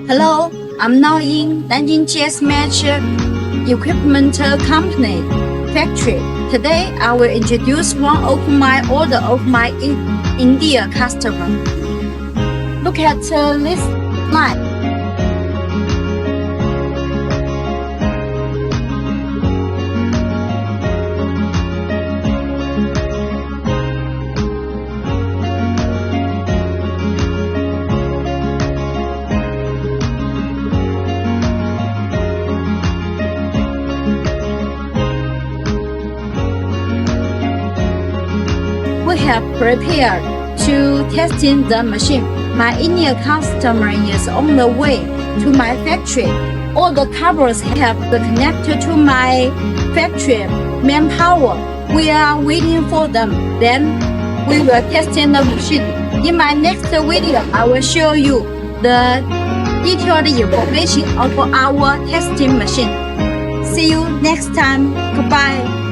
Hello, I'm now in Nanjing GS-mach equipment company factory. Today I will introduce one of my order of my India customer. Look at this line. We have prepared to testing the machine. My Indian customer is on the way to my factory. All the covers have connected to my factory manpower. We are waiting for them. Then we will test the machine. In my next video, I will show you the detailed information of our testing machine. See you next time. Goodbye.